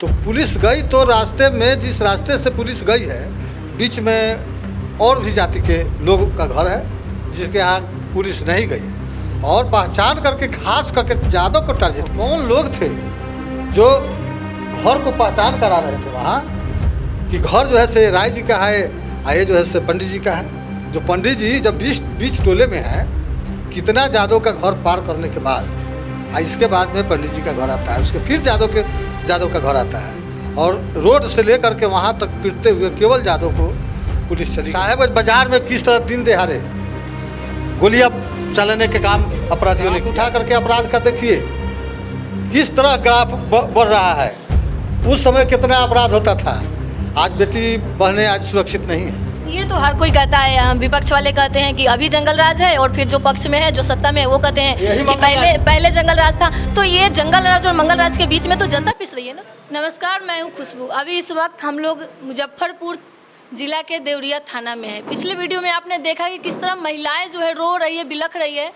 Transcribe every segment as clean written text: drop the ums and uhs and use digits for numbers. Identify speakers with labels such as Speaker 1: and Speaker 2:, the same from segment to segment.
Speaker 1: तो पुलिस गई तो रास्ते में, जिस रास्ते से पुलिस गई है, बीच में और भी जाति के लोगों का घर है जिसके यहाँ पुलिस नहीं गई। और पहचान करके खास करके यादव को टारगेट, कौन लोग थे जो घर को पहचान करा रहे थे वहाँ कि घर जो है से राय जी का है और ये जो है से पंडित जी का है। जो पंडित जी जब बीच टोले में है, कितना यादव का घर पार करने के बाद इसके बाद में पंडित जी का घर आता है, उसके फिर यादव का घर आता है। और रोड से लेकर के वहाँ तक पीटते हुए केवल यादव को पुलिस चली। साहेब बाजार में किस तरह दिन दहाड़े गोलियां चलाने के काम अपराधियों ने उठा करके अपराध का देखिए किस तरह ग्राफ बढ़ रहा है। उस समय कितना अपराध होता था, आज बेटी बहनें आज सुरक्षित नहीं है।
Speaker 2: ये तो हर कोई कहता है, विपक्ष वाले कहते हैं कि अभी जंगल राज है, और फिर जो पक्ष में है, जो सत्ता में है, वो कहते हैं कि पहले जंगल राज था। तो ये जंगल राज और मंगल राज के बीच में तो जनता पिस रही है ना। नमस्कार, मैं हूँ खुशबू। अभी इस वक्त हम लोग मुजफ्फरपुर जिला के देवरिया थाना में है। पिछले वीडियो में आपने देखा कि किस तरह महिलाएं जो है रो रही है, बिलख रही है,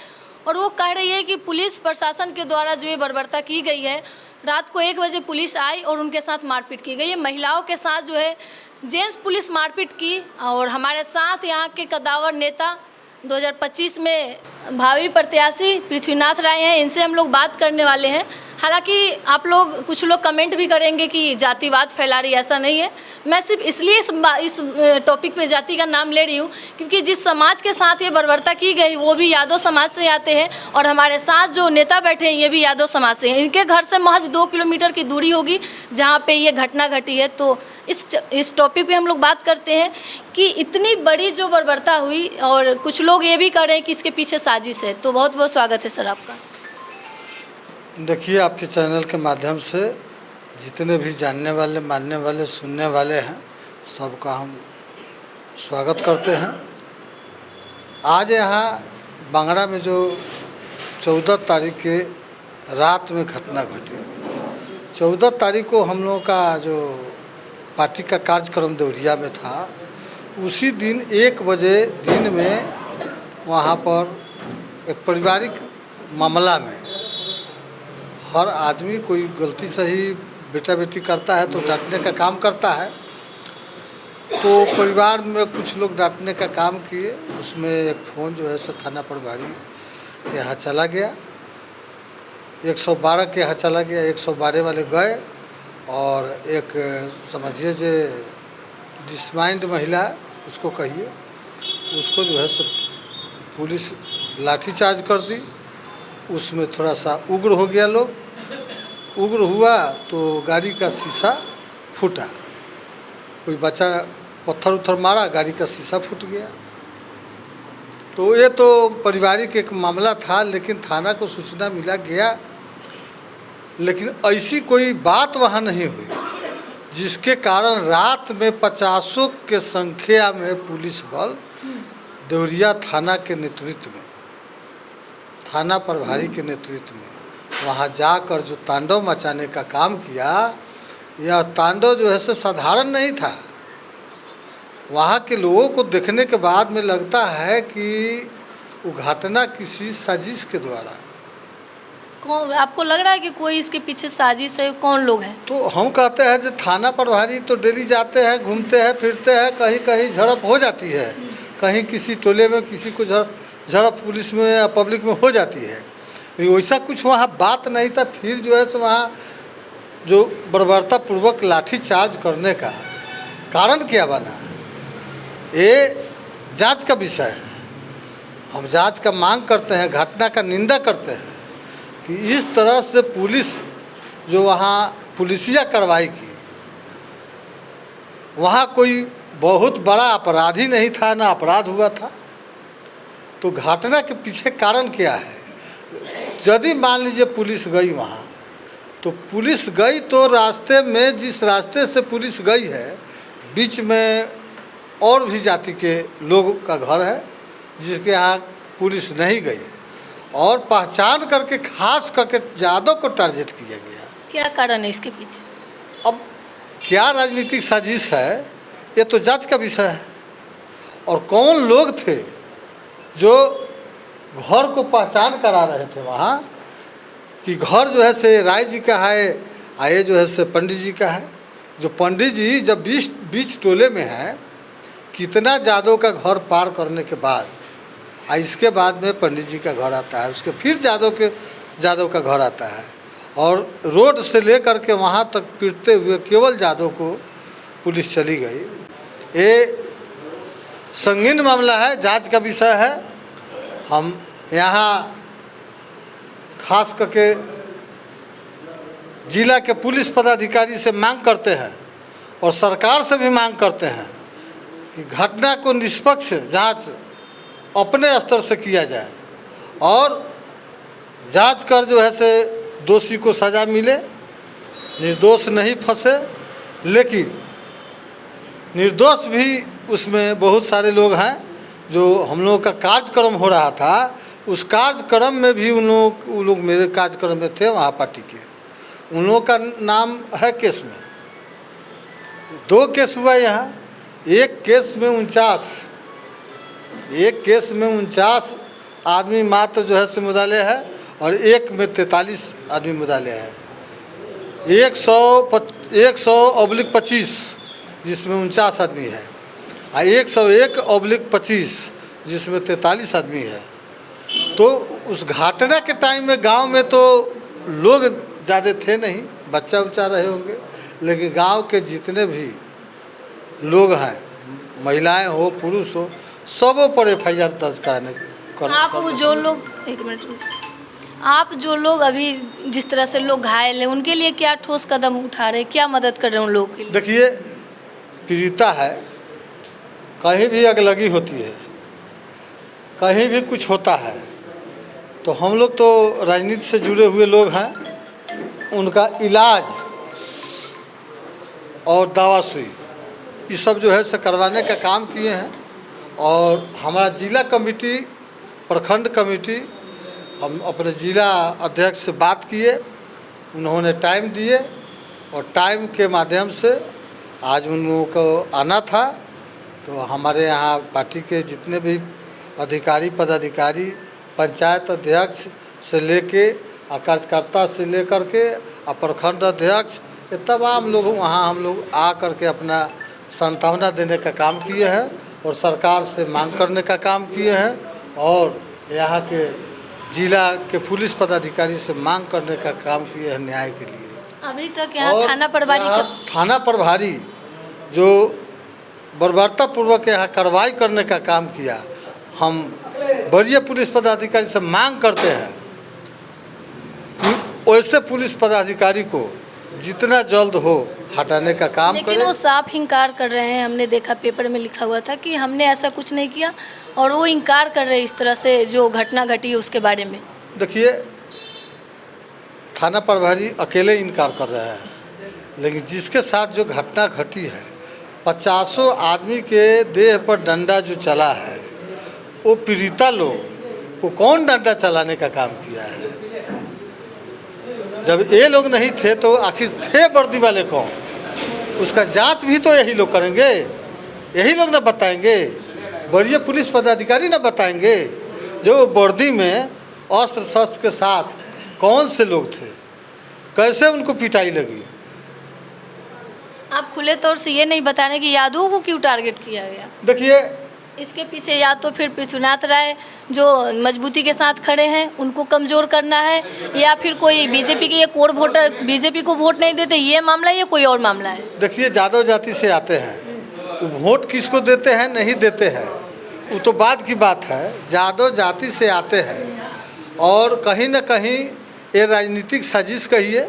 Speaker 2: और वो कह रही है कि पुलिस प्रशासन के द्वारा जो ये बर्बरता की गई है। रात को 1 बजे पुलिस आई और उनके साथ मारपीट की गई है। महिलाओं के साथ जो है जेंट्स पुलिस मारपीट की। और हमारे साथ यहाँ के कद्दावर नेता 2025 में भावी प्रत्याशी पृथ्वीनाथ राय हैं, इनसे हम लोग बात करने वाले हैं। हालांकि आप लोग कुछ लोग कमेंट भी करेंगे कि जातिवाद फैला रही है, ऐसा नहीं है। मैं सिर्फ इसलिए इस टॉपिक पे जाति का नाम ले रही हूँ क्योंकि जिस समाज के साथ ये बर्बरता की गई वो भी यादव समाज से आते हैं, और हमारे साथ जो नेता बैठे हैं ये भी यादव समाज से हैं। इनके घर से महज 2 किलोमीटर की दूरी होगी जहाँ पे ये घटना घटी है। तो इस टॉपिक पे हम लोग बात करते हैं कि इतनी बड़ी जो बर्बरता हुई, और कुछ लोग ये भी कह रहे हैं कि इसके पीछे साजिश है। तो बहुत बहुत स्वागत है सर आपका।
Speaker 1: देखिए, आपके चैनल के माध्यम से जितने भी जानने वाले, मानने वाले, सुनने वाले हैं, सबका हम स्वागत करते हैं। आज यहाँ बांगड़ा में जो 14 तारीख के रात में घटना घटी, 14 तारीख को हम लोगों का जो पार्टी का कार्यक्रम देवरिया में था, उसी दिन 1 बजे दिन में वहाँ पर एक पारिवारिक मामला में हर आदमी कोई गलती से ही बेटा बेटी करता है तो डांटने का काम करता है। तो परिवार में कुछ लोग डांटने का काम किए। उसमें एक फ़ोन जो है सो थाना प्रभारी के यहाँ चला गया, 112 के यहाँ चला गया। 112 वाले गए और एक समझिए जो डिसमाइंड महिला, उसको कहिए, उसको जो है सो पुलिस लाठीचार्ज कर दी। उसमें थोड़ा सा उग्र हो गया लोग। उग्र हुआ तो गाड़ी का शीशा फूटा, कोई बच्चा पत्थर उथर मारा, गाड़ी का शीशा फूट गया। तो ये तो पारिवारिक एक मामला था, लेकिन थाना को सूचना मिला गया, लेकिन ऐसी कोई बात वहाँ नहीं हुई जिसके कारण रात में 50 के संख्या में पुलिस बल देवरिया थाना के नेतृत्व में, थाना प्रभारी के नेतृत्व में वहाँ जाकर जो तांडव मचाने का काम किया, यह तांडव जो है से साधारण नहीं था। वहाँ के लोगों को देखने के बाद में लगता है कि वो घटना किसी साजिश के द्वारा।
Speaker 2: कौन आपको लग रहा है कि कोई इसके पीछे साजिश है? कौन लोग हैं?
Speaker 1: तो हम कहते हैं जो थाना प्रभारी तो डेली जाते हैं, घूमते हैं, फिरते हैं, कहीं कहीं झड़प हो जाती है, कहीं किसी टोले में किसी को झड़प पुलिस में या पब्लिक में हो जाती है। वैसा कुछ वहाँ बात नहीं था। फिर जो है सो वहाँ जो बर्बरता पूर्वक लाठी चार्ज करने का कारण क्या बना, ये जांच का विषय है। हम जांच का मांग करते हैं, घटना का निंदा करते हैं कि इस तरह से पुलिस जो वहाँ पुलिसिया कार्रवाई की, वहाँ कोई बहुत बड़ा अपराध ही नहीं था, ना अपराध हुआ था। तो घटना के पीछे कारण क्या है? यदि मान लीजिए पुलिस गई वहाँ, तो पुलिस गई तो रास्ते में, जिस रास्ते से पुलिस गई है, बीच में और भी जाति के लोगों का घर है जिसके यहाँ पुलिस नहीं गई। और पहचान करके खास करके यादव को टारगेट किया गया।
Speaker 2: क्या कारण है इसके पीछे?
Speaker 1: अब क्या राजनीतिक साजिश है, ये तो जांच का विषय है। और कौन लोग थे जो घर को पहचान करा रहे थे वहाँ कि घर जो है से राय जी का है ये जो है से पंडित जी का है। जो पंडित जी जब बीच टोले में है, कितना जादव का घर पार करने के बाद इसके बाद में पंडित जी का घर आता है, उसके फिर जादव का घर आता है, और रोड से लेकर के वहाँ तक पीटते हुए केवल जादव को पुलिस चली गई। ये संगीन मामला है, जांच का विषय है। हम यहाँ खास करके जिला के पुलिस पदाधिकारी से मांग करते हैं और सरकार से भी मांग करते हैं कि घटना को निष्पक्ष जांच अपने स्तर से किया जाए और जांच कर जो है से दोषी को सज़ा मिले, निर्दोष नहीं फंसे। लेकिन निर्दोष भी उसमें बहुत सारे लोग हैं। जो हम लोगों का कार्यक्रम हो रहा था, उस कार्यक्रम में भी उन लोग मेरे कार्यक्रम में थे, वहाँ पार्टी के। उन लोगों का नाम है केस में। 2 केस हुआ यहाँ। एक केस में 49 आदमी मात्र जो है से मुद्दाले है और एक में 43 आदमी मुद्दाले है। 100/25 जिसमें 49 आदमी है और 101/25 जिसमें 43 आदमी है। तो उस घटना के टाइम में गांव में तो लोग ज़्यादा थे नहीं, बच्चा उच्चा रहे होंगे, लेकिन गांव के जितने भी लोग हैं, महिलाएं हो पुरुष हो, सबों पर FIR दर्ज कराने
Speaker 2: आप जो लोग अभी जिस तरह से लोग घायल हैं, उनके लिए क्या ठोस कदम उठा रहे हैं, क्या मदद कर रहे हैं उन लोगों के लिए?
Speaker 1: देखिए, पीड़िता है, कहीं भी अगलगी होती है, कहीं भी कुछ होता है, तो हम लोग तो राजनीति से जुड़े हुए लोग हैं। उनका इलाज और दवा सुई ये सब जो है से करवाने का काम किए हैं। और हमारा जिला कमेटी, प्रखंड कमेटी, हम अपने जिला अध्यक्ष से बात किए, उन्होंने टाइम दिए और टाइम के माध्यम से आज उन लोगों को आना था। तो हमारे यहाँ पार्टी के जितने भी अधिकारी पदाधिकारी, पंचायत अध्यक्ष से लेके कार्यकर्ता से लेकर के प्रखंड अध्यक्ष, ये तमाम लोग वहाँ हम लोग आ करके अपना सांत्वना देने का काम किए हैं और सरकार से मांग करने का काम किए हैं और यहाँ के जिला के पुलिस पदाधिकारी से मांग करने का काम किए हैं न्याय के लिए।
Speaker 2: अभी तक यहाँ थाना प्रभारी
Speaker 1: जो बर्बरतापूर्वक यहाँ कार्रवाई करने का काम किया, हम वरीय पुलिस पदाधिकारी से मांग करते हैं कि वैसे पुलिस पदाधिकारी को जितना जल्द हो हटाने का काम करें।
Speaker 2: लेकिन वो साफ इनकार कर रहे हैं। हमने देखा, पेपर में लिखा हुआ था कि हमने ऐसा कुछ नहीं किया, और वो इनकार कर रहे हैं इस तरह से जो घटना घटी है उसके बारे में।
Speaker 1: देखिए, थाना प्रभारी अकेले इनकार कर रहे हैं, लेकिन जिसके साथ जो घटना घटी है, 50 आदमी के देह पर डंडा जो चला है, वो पीड़िता लोग को कौन डंडा चलाने का काम किया है? जब ये लोग नहीं थे तो आखिर थे वर्दी वाले कौन? उसका जांच भी तो यही लोग करेंगे, यही लोग ना बताएंगे, वरीय पुलिस पदाधिकारी ना बताएंगे। जो वर्दी में अस्त्र शस्त्र के साथ कौन से लोग थे, कैसे उनको पिटाई लगी?
Speaker 2: आप खुले तौर से ये नहीं बता रहे कि यादवों को क्यों टारगेट किया गया?
Speaker 1: देखिए,
Speaker 2: इसके पीछे या तो फिर पृथ्वीनाथ राय जो मजबूती के साथ खड़े हैं उनको कमज़ोर करना है, या फिर कोई बीजेपी के एक और वोटर बीजेपी को वोट नहीं देते, ये मामला है या कोई और मामला है?
Speaker 1: देखिए, जादव जाति से आते हैं, वोट किसको देते हैं नहीं देते हैं वो तो बाद की बात है। जादव जाति से आते हैं और कहीं न कहीं ये राजनीतिक साजिश कहिए,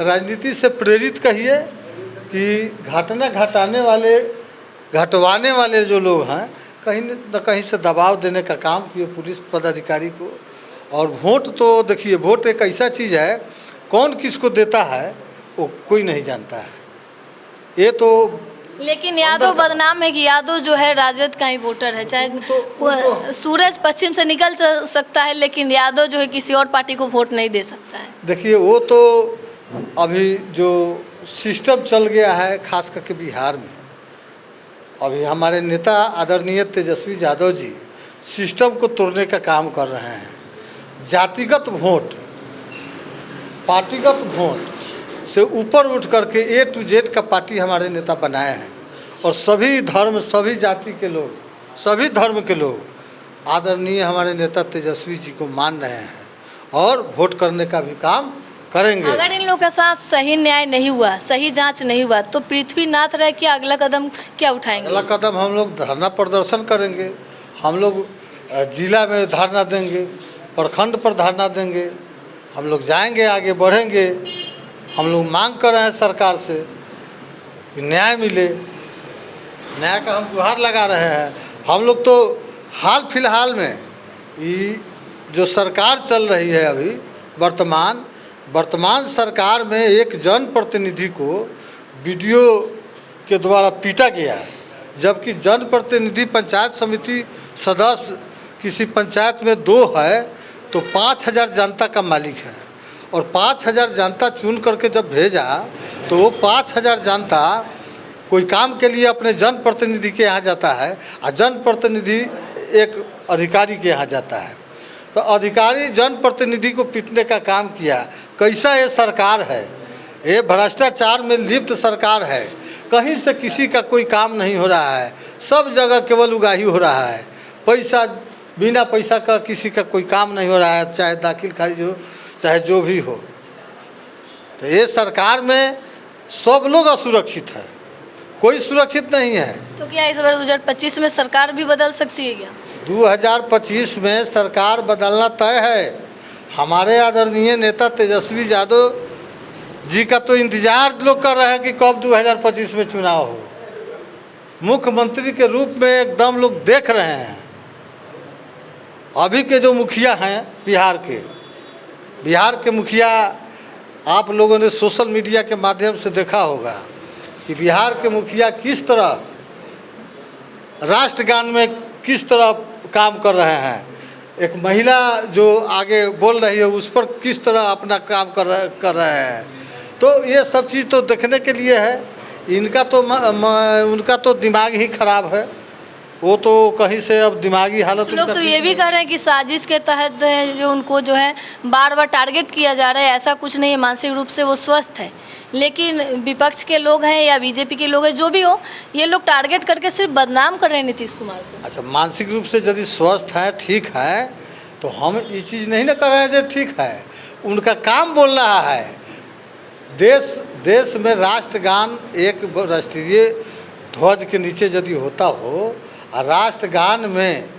Speaker 1: राजनीति से प्रेरित कहिए कि घटना घटवाने वाले जो लोग हैं, कहीं न कहीं से दबाव देने का काम किए पुलिस पदाधिकारी को। और वोट तो देखिए, वोट एक ऐसा चीज़ है, कौन किसको देता है वो कोई नहीं जानता है। ये तो
Speaker 2: लेकिन यादव बदनाम है कि यादव जो है राजद का ही वोटर है। चाहे सूरज पश्चिम से निकल सकता है, लेकिन यादव जो है किसी और पार्टी को वोट नहीं दे सकता है।
Speaker 1: देखिए, वो तो अभी जो सिस्टम चल गया है, खास करके बिहार में, अभी हमारे नेता आदरणीय तेजस्वी यादव जी सिस्टम को तोड़ने का काम कर रहे हैं। जातिगत वोट, पार्टीगत वोट से ऊपर उठ करके A to Z का पार्टी हमारे नेता बनाए हैं और सभी धर्म, सभी जाति के लोग, सभी धर्म के लोग आदरणीय हमारे नेता तेजस्वी जी को मान रहे हैं और वोट करने का भी काम करेंगे।
Speaker 2: अगर इन लोगों के साथ सही न्याय नहीं हुआ, सही जांच नहीं हुआ, तो पृथ्वीनाथ राय की अगला कदम क्या उठाएंगे?
Speaker 1: अगला कदम हम लोग धरना प्रदर्शन करेंगे, हम लोग जिला में धरना देंगे, प्रखंड पर धरना देंगे, हम लोग जाएंगे, आगे बढ़ेंगे। हम लोग मांग कर रहे हैं सरकार से कि न्याय मिले, न्याय का हम गुहार लगा रहे हैं। हम लोग तो हाल फिलहाल में ये जो सरकार चल रही है अभी वर्तमान सरकार में एक जनप्रतिनिधि को वीडियो के द्वारा पीटा गया है, जबकि जनप्रतिनिधि पंचायत समिति सदस्य किसी पंचायत में 2 है तो 5000 जनता का मालिक है और 5000 जनता चुन करके जब भेजा तो वो 5000 जनता कोई काम के लिए अपने जनप्रतिनिधि के यहाँ जाता है और जनप्रतिनिधि एक अधिकारी के यहाँ जाता है, तो अधिकारी जनप्रतिनिधि को पीटने का काम किया। कैसा ये सरकार है? ये भ्रष्टाचार में लिप्त सरकार है। कहीं से किसी का कोई काम नहीं हो रहा है, सब जगह केवल उगाही हो रहा है। पैसा, बिना पैसा का किसी का कोई काम नहीं हो रहा है, चाहे दाखिल खारिज हो, चाहे जो भी हो। तो ये सरकार में सब लोग असुरक्षित है, कोई सुरक्षित नहीं है।
Speaker 2: तो क्या इस बार 2025 में सरकार भी बदल सकती है क्या?
Speaker 1: 2025 में सरकार बदलना तय है। हमारे आदरणीय नेता तेजस्वी यादव जी का तो इंतजार लोग कर रहे हैं कि कब 2025 में चुनाव हो। मुख्यमंत्री के रूप में एकदम लोग देख रहे हैं। अभी के जो मुखिया हैं बिहार के मुखिया, आप लोगों ने सोशल मीडिया के माध्यम से देखा होगा कि बिहार के मुखिया किस तरह राष्ट्रगान में किस तरह काम कर रहे हैं। एक महिला जो आगे बोल रही है उस पर किस तरह अपना काम कर रहे हैं। तो ये सब चीज़ तो देखने के लिए है। उनका तो दिमाग ही खराब है, वो तो कहीं से अब दिमागी हालत।
Speaker 2: लोग तो ये भी कह रहे हैं कि साजिश के तहत जो उनको जो है बार बार टारगेट किया जा रहा है। ऐसा कुछ नहीं है, मानसिक रूप से वो स्वस्थ है, लेकिन विपक्ष के लोग हैं या बीजेपी के लोग हैं, जो भी हो, ये लोग टारगेट करके सिर्फ बदनाम कर रहे हैं नीतीश कुमार को।
Speaker 1: अच्छा, मानसिक रूप से यदि स्वस्थ है, ठीक है, तो हम ये चीज़ नहीं ना कर रहे हैं जो ठीक है। उनका काम बोल रहा है। देश में राष्ट्रगान एक राष्ट्रीय ध्वज के नीचे यदि होता हो और राष्ट्रगान में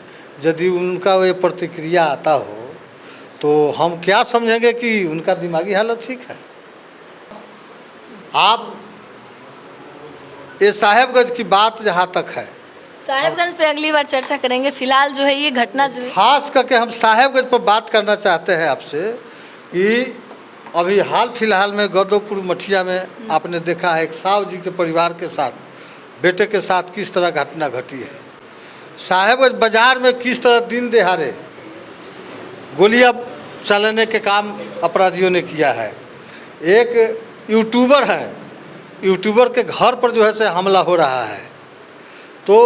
Speaker 1: यदि उनका वो प्रतिक्रिया आता हो तो हम क्या समझेंगे कि उनका दिमागी हालत ठीक है। आप ये साहेबगंज की बात जहाँ तक है,
Speaker 2: साहेबगंज पे अगली बार चर्चा करेंगे। फिलहाल जो है ये घटना जो है,
Speaker 1: खास करके हम साहेबगंज पर बात करना चाहते हैं आपसे कि अभी हाल फिलहाल में गदोपुर मठिया में आपने देखा है एक साहु जी के परिवार के साथ, बेटे के साथ किस तरह घटना घटी है। साहेबगंज बाजार में किस तरह दिन दहाड़े गोलियां चलाने के काम अपराधियों ने किया है। एक यूट्यूबर है, यूट्यूबर के घर पर जो है से हमला हो रहा है। तो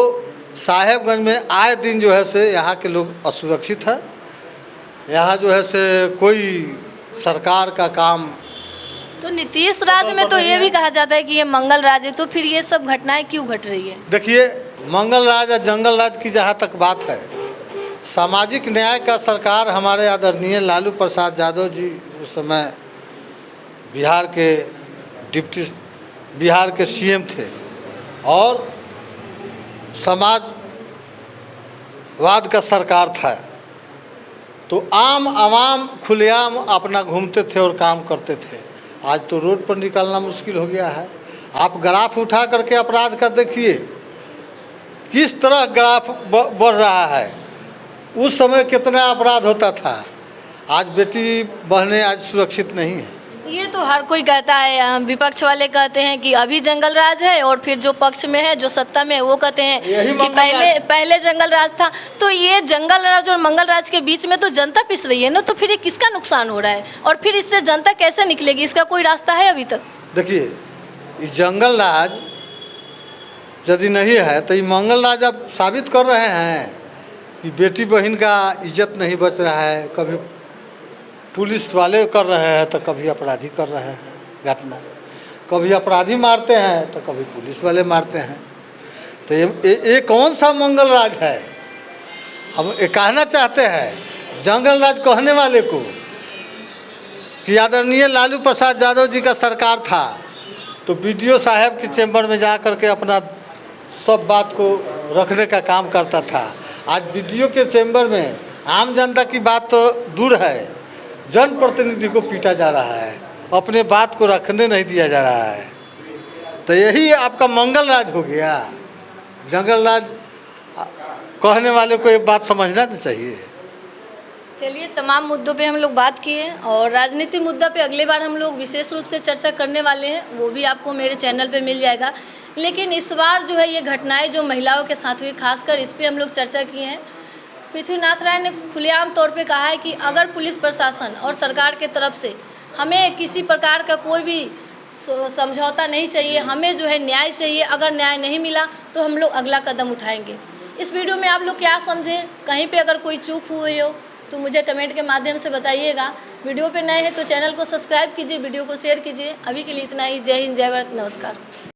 Speaker 1: साहेबगंज में आए दिन जो है से यहाँ के लोग असुरक्षित हैं। यहाँ जो है से कोई सरकार का काम,
Speaker 2: तो नीतीश राज में तो ये भी कहा जाता है कि ये मंगल राज है, तो फिर ये सब घटनाएं क्यों घट रही है?
Speaker 1: देखिए, मंगल राज या जंगल राज की जहाँ तक बात है, सामाजिक न्याय का सरकार हमारे आदरणीय लालू प्रसाद यादव जी उस समय बिहार के सीएम थे और समाजवाद का सरकार था। तो आवाम खुलेआम अपना घूमते थे और काम करते थे। आज तो रोड पर निकलना मुश्किल हो गया है। आप ग्राफ उठा करके अपराध का देखिए किस तरह ग्राफ बढ़ रहा है। उस समय कितना अपराध होता था। आज बेटी बहनें आज सुरक्षित नहीं है।
Speaker 2: ये तो हर कोई कहता है, विपक्ष वाले कहते हैं कि अभी जंगल राज है, और फिर जो पक्ष में है, जो सत्ता में है, वो कहते हैं कि पहले जंगल राज था। तो ये जंगल राज और मंगल राज के बीच में तो जनता पिस रही है ना, तो फिर ये किसका नुकसान हो रहा है और फिर इससे जनता कैसे निकलेगी? इसका कोई रास्ता है अभी तक?
Speaker 1: देखिए, इस जंगल राज यदि नहीं है तो ये मंगल राज अब साबित कर रहे हैं कि बेटी बहन का इज्जत नहीं बच रहा है। कभी पुलिस वाले कर रहे हैं तो कभी अपराधी कर रहे हैं घटना। कभी अपराधी मारते हैं तो कभी पुलिस वाले मारते हैं। तो ये कौन सा मंगल राज है? हम ये कहना चाहते हैं जंगल राज कहने वाले को कि आदरणीय लालू प्रसाद यादव जी का सरकार था तो बीडीओ साहब के चैम्बर में जा कर के अपना सब बात को रखने का काम करता था। आज बीडीओ के चैम्बर में आम जनता की बात तो दूर है, जनप्रतिनिधि को पीटा जा रहा है, अपने बात को रखने नहीं दिया जा रहा है। तो यही आपका मंगल राज हो गया। जंगल राज कहने वाले को एक बात समझना तो चाहिए।
Speaker 2: चलिए, तमाम मुद्दों पे हम लोग बात किए और राजनीतिक मुद्दा पे अगले बार हम लोग विशेष रूप से चर्चा करने वाले हैं, वो भी आपको मेरे चैनल पे मिल जाएगा। लेकिन इस बार जो है ये घटनाएं जो महिलाओं के साथ हुई, खासकर इस पे हम लोग चर्चा किए हैं। पृथ्वीनाथ राय ने खुलेआम तौर पे कहा है कि अगर पुलिस प्रशासन और सरकार के तरफ से हमें किसी प्रकार का कोई भी समझौता नहीं चाहिए, हमें जो है न्याय चाहिए। अगर न्याय नहीं मिला तो हम लोग अगला कदम उठाएंगे। इस वीडियो में आप लोग क्या समझें? कहीं पे अगर कोई चूक हुई हो तो मुझे कमेंट के माध्यम से बताइएगा। वीडियो पे नए हैं तो चैनल को सब्सक्राइब कीजिए, वीडियो को शेयर कीजिए। अभी के लिए इतना ही। जय हिंद, जय भारत, नमस्कार।